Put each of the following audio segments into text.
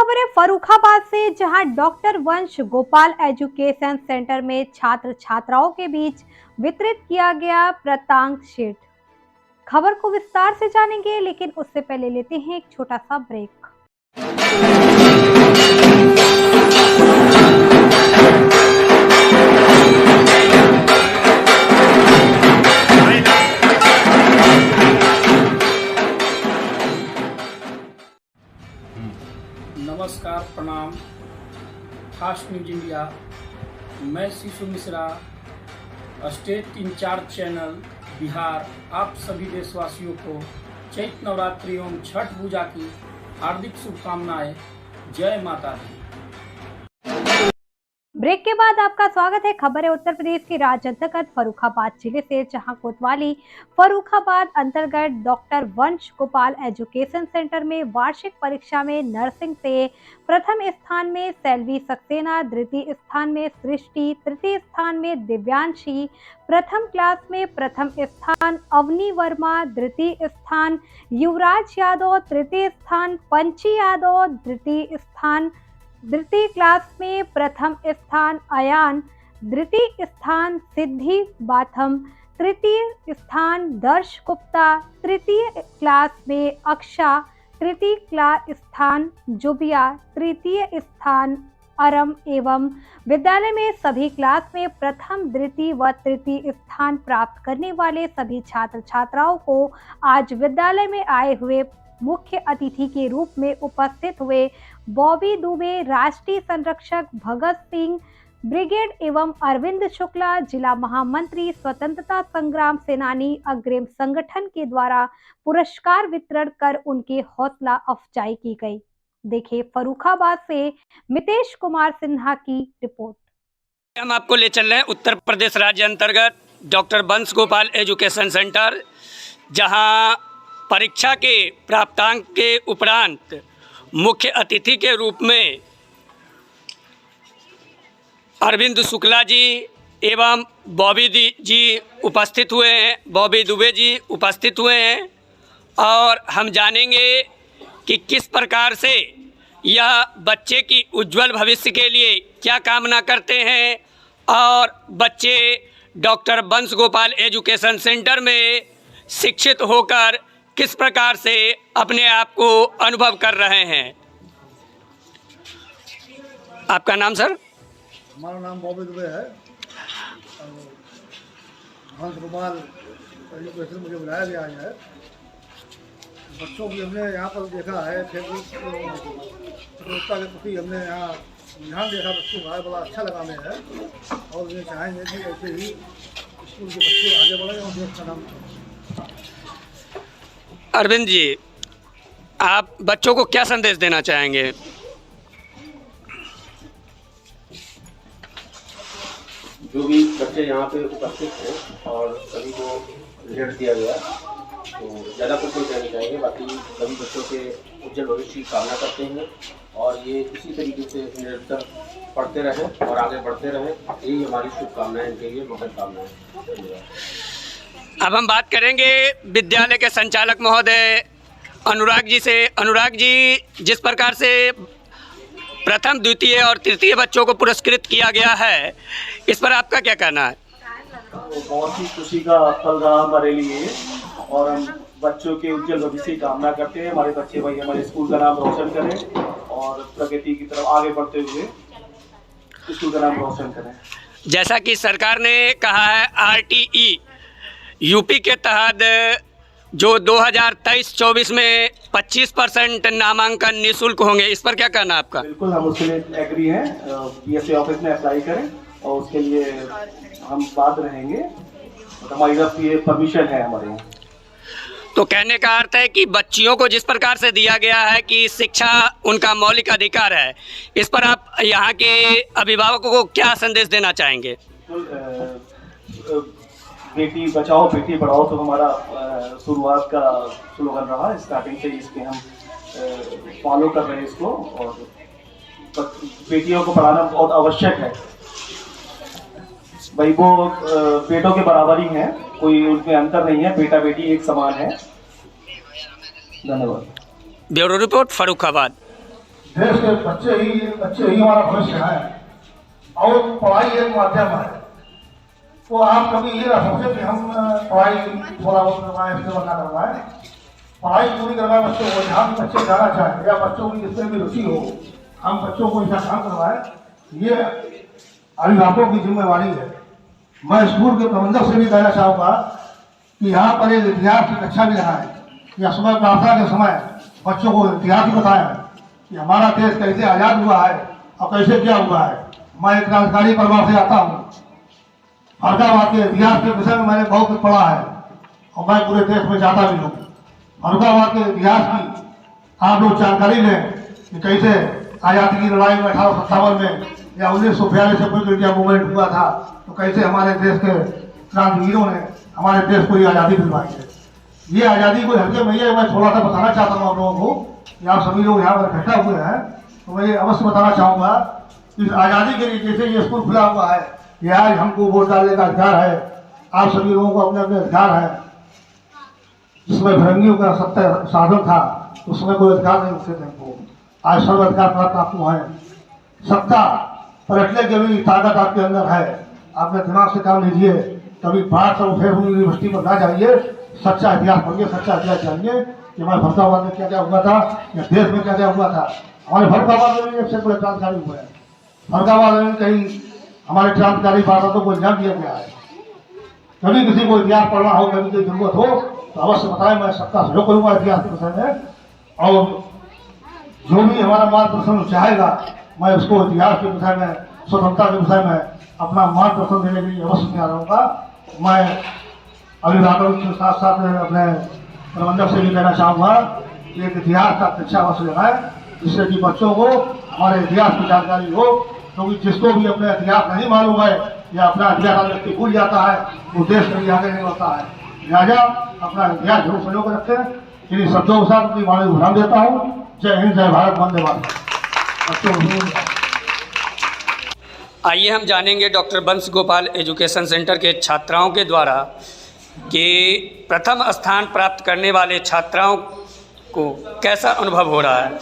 खबर है फर्रुखाबाद से, जहां डॉक्टर वंश गोपाल एजुकेशन सेंटर में छात्र छात्राओं के बीच वितरित किया गया प्रतांक शीट। खबर को विस्तार से जानेंगे, लेकिन उससे पहले लेते हैं एक छोटा सा ब्रेक। नमस्कार, प्रणाम। फास्ट न्यूज इंडिया, मैं Shishu Mishra, state incharge channel Bihar, आप सभी देशवासियों को चैत्र नवरात्रि एवं छठ पूजा की हार्दिक शुभकामनाएं। जय माता दी। ब्रेक के बाद आपका स्वागत है। खबर है उत्तर प्रदेश के राज्य अंतर्गत फर्रुखाबाद जिले से, जहां कोतवाली फर्रुखाबाद अंतर्गत डॉक्टर वंश गोपाल एजुकेशन सेंटर में वार्षिक परीक्षा में नर्सिंग से प्रथम स्थान में सैल्वी सक्सेना, द्वितीय स्थान में सृष्टि, तृतीय स्थान में दिव्यांशी, प्रथम क्लास में प्रथम स्थान अवनी वर्मा, द्वितीय स्थान युवराज यादव, तृतीय स्थान पंची यादव, द्वितीय क्लास में प्रथम स्थान अयान, द्वितीय स्थान सिद्धि बाथम, तृतीय स्थान दर्श गुप्ता, तृतीय क्लास में अक्षा, तृतीय क्लास स्थान जुबिया, तृतीय स्थान अरम एवं विद्यालय में सभी क्लास में प्रथम, द्वितीय व तृतीय स्थान प्राप्त करने वाले सभी छात्र छात्राओं को आज विद्यालय में आए हुए मुख्य अतिथि के रूप में उपस्थित हुए बॉबी दुबे, राष्ट्रीय संरक्षक भगत सिंह ब्रिगेड एवं अरविंद शुक्ला, जिला महामंत्री स्वतंत्रता संग्राम सेनानी अग्रिम संगठन के द्वारा पुरस्कार वितरण कर उनकी हौसला अफजाई की गई। देखिए फर्रुखाबाद से मितेश कुमार सिन्हा की रिपोर्ट। हम आपको ले चल रहे हैं उत्तर प्रदेश राज्य अंतर्गत डॉक्टर वंश गोपाल एजुकेशन सेंटर, जहां परीक्षा के प्राप्तांक के उपरांत मुख्य अतिथि के रूप में अरविंद शुक्ला जी एवं बॉबी जी उपस्थित हुए हैं, बॉबी दुबे जी उपस्थित हुए हैं। और हम जानेंगे कि किस प्रकार से यह बच्चे की उज्जवल भविष्य के लिए क्या कामना करते हैं और बच्चे डॉक्टर वंश गोपाल एजुकेशन सेंटर में शिक्षित होकर किस प्रकार से अपने आप को अनुभव कर रहे हैं। आपका नाम सर? हमारा नाम बॉबी दुबे है। वंश गोपाल एजुकेशन मुझे बुलाया गया है। बच्चों की हमने यहाँ पर देखा है, प्रतियोगिता के प्रति हमने यहाँ ध्यान देखा, बच्चों का बड़ा अच्छा लगा हमें है। और ये चाहेंगे कि ऐसे ही स्कूल के बच्चे आगे बढ़े और देश का नाम। अरविंद जी, आप बच्चों को क्या संदेश देना चाहेंगे? जो भी बच्चे यहाँ पे उपस्थित हैं और सभी को रिजल्ट दिया गया, तो ज़्यादा कुछ नहीं कहना चाहेंगे। बाकी सभी बच्चों के उज्जवल भविष्य की कामना करते हैं और ये इसी तरीके से निरंतर पढ़ते रहें और आगे बढ़ते रहें, यही हमारी शुभकामनाएं इनके लिए, मंगल कामनाएं। अब हम बात करेंगे विद्यालय के संचालक महोदय अनुराग जी से। अनुराग जी, जिस प्रकार से प्रथम, द्वितीय और तृतीय बच्चों को पुरस्कृत किया गया है, इस पर आपका क्या कहना है? तो बहुत ही खुशी का पल रहा हमारे लिए और हम बच्चों के उज्जवल भविष्य की कामना करते हैं। हमारे बच्चे भाई हमारे स्कूल का नाम रोशन करें और प्रगति की तरफ आगे बढ़ते हुए स्कूल का नाम रोशन करें। जैसा कि सरकार ने कहा है, RTE यूपी के तहत जो 2023-24 में 25% नामांकन निःशुल्क होंगे, इस पर क्या कहना है आपका? बिल्कुल, हम उसके लिए एग्री हैं। PSC ऑफिस में अप्लाई करें और उसके लिए हम बात रहेंगे। हमारी तरफ ये परमिशन है हमारे यहाँ। तो कहने का अर्थ है कि बच्चियों को जिस प्रकार से दिया गया है कि शिक्षा उनका मौलिक अधिकार है, इस पर आप यहाँ के अभिभावकों को क्या संदेश देना चाहेंगे? बेटी बचाओ बेटी पढ़ाओ तो हमारा शुरुआत का स्लोगन रहा। स्टार्टिंग से इसके हम फॉलो कर रहे हैं इसको, और बेटियों को पढ़ाना बहुत आवश्यक है। भाई वो बेटों के बराबर ही हैं, कोई उनमें अंतर नहीं है, बेटा बेटी एक समान है। धन्यवाद। Bureau report, Farrukhabad. देश के बच्चे ही हमारा भविष्य है और पढ़ाई एक माध्यम है। तो आप कभी ये ना सोचे कि हम पढ़ाई थोड़ा बहुत करवाएं, इससे बना करवाएं। पढ़ाई पूरी करवाएं बच्चों को, जहाँ भी बच्चे जाना चाहें या बच्चों की जिसमें भी रुचि हो, हम बच्चों को ऐसा काम करवाएं। ये अभिभावकों की जिम्मेवारी है। मैं स्कूल के प्रबंधक से भी कहना चाहूँगा कि यहाँ पर एक इतिहास की कक्षा भी लगाएं या सुबह प्रार्थना के समय बच्चों को इतिहास भी बताएं कि हमारा देश कैसे आज़ाद हुआ है और कैसे क्या हुआ है। मैं एक क्रांतिकारी परिवार से आता हूँ। फर्रुखाबाद के इतिहास के विषय में मैंने बहुत कुछ पढ़ा है और मैं पूरे देश में जाता भी हूँ। फर्रुखाबाद के इतिहास की आप लोग जानकारी लें कि कैसे आज़ादी की लड़ाई में 1857 में या 1942 से क्विट इंडिया मूवमेंट हुआ था, तो कैसे हमारे देश के क्रांतिवीरों ने हमारे देश को ये आज़ादी दिलवाई है। ये आज़ादी कोई हल्के में है, मैं थोड़ा सा बताना चाहता हूँ आप लोगों को कि आप सभी लोग यहाँ पर इकट्ठा हुए हैं, तो मैं ये अवश्य बताना चाहूँगा कि इस आज़ादी के लिए जैसे ये स्कूल खुला हुआ है, ये आज हमको वोट डालने का अधिकार है। आप सभी लोगों को अपने अपने अधिकार है। जिसमें भरंगियों का सत्य साधन था उसमें कोई अधिकार नहीं थे हमको, आज सब अधिकार प्राप्त आपको है। सत्ता पलटने की भी ताकत आपके अंदर है। आपने दिमाग से काम लीजिए, कभी बाहर से उठे हुए यूनिवर्सिटी पर ना जाइए, सच्चा इतिहास पढ़िए, सच्चा इतिहास जानिए कि हमारे फर्रुखाबाद में क्या क्या हुआ था या देश में क्या क्या हुआ था। हमारे फर्रुखाबाद में भी एक से बड़े क्रांतिकारी हुए हैं। फर्रुखाबाद में कहीं हमारे क्रांतिकारी भारतों को इल्जाम दिया गया है। कभी किसी को इतिहास पढ़ना हो, कभी कोई जरूरत हो तो अवश्य बताएं, मैं सबका सहयोग करूँगा इतिहास के विषय में। और जो भी हमारा मार्गदर्शन चाहेगा मैं उसको इतिहास के विषय में, स्वतंत्रता के विषय में अपना मार्गदर्शन देने के लिए अवश्य तैयार रहूँगा। मैं अभिभावकों के साथ साथ अपने प्रबंधक से भी कहना चाहूँगा कि एक इतिहास का कक्षा अवश्य लगाएं, जिससे कि बच्चों को हमारे इतिहास की जानकारी हो। क्योंकि जिसको भी अपना इतिहास नहीं मालूम है या अपना इतिहास व्यक्ति भूल जाता है, वो देश में भी आगे नहीं बढ़ता है। लिहाजा अपना इतिहास जरूर संजो कर रखें। इन शब्दों के साथ अपनी वाणी विराम देता हूँ। जय हिंद, जय भारत, वंदे मातरम। आइए हम जानेंगे डॉक्टर बंश गोपाल एजुकेशन सेंटर के छात्राओं के द्वारा कि प्रथम स्थान प्राप्त करने वाले छात्राओं को कैसा अनुभव हो रहा है।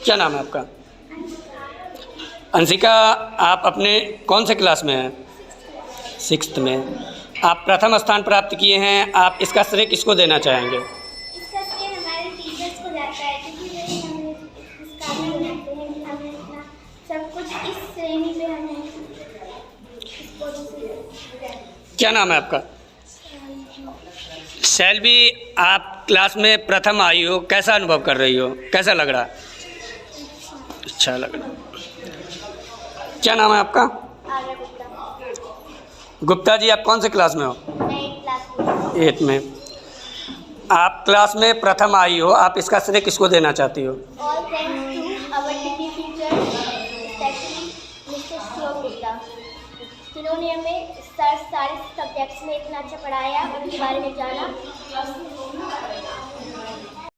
क्या नाम है आपका? अंशिका, आप अपने कौन से क्लास में हैं? 6th में। आप प्रथम स्थान प्राप्त किए हैं, आप इसका श्रेय किसको देना चाहेंगे? इसका श्रेय हमारे टीचर्स को जाता है, क्योंकि वही हमें इस काबिल बनाते हैं कि हमें अपना सब कुछ इस श्रेणी पे हमें क्या नाम है आपका? शैलवी, आप क्लास में प्रथम आई हो, कैसा अनुभव कर रही हो, कैसा लग रहा है? अच्छा लग रहा है। क्या नाम है आपका? गुप्ता जी, आप कौन से क्लास में हो? 8th में। आप क्लास में प्रथम आई हो, आप इसका श्रेय किसको देना चाहती हो? All thanks to our deputy teacher, specially mister Shivam Gupta, जिन्होंने हमें सारे सब्जेक्ट्स में इतना अच्छा पढ़ाया, उनके बारे में जाना।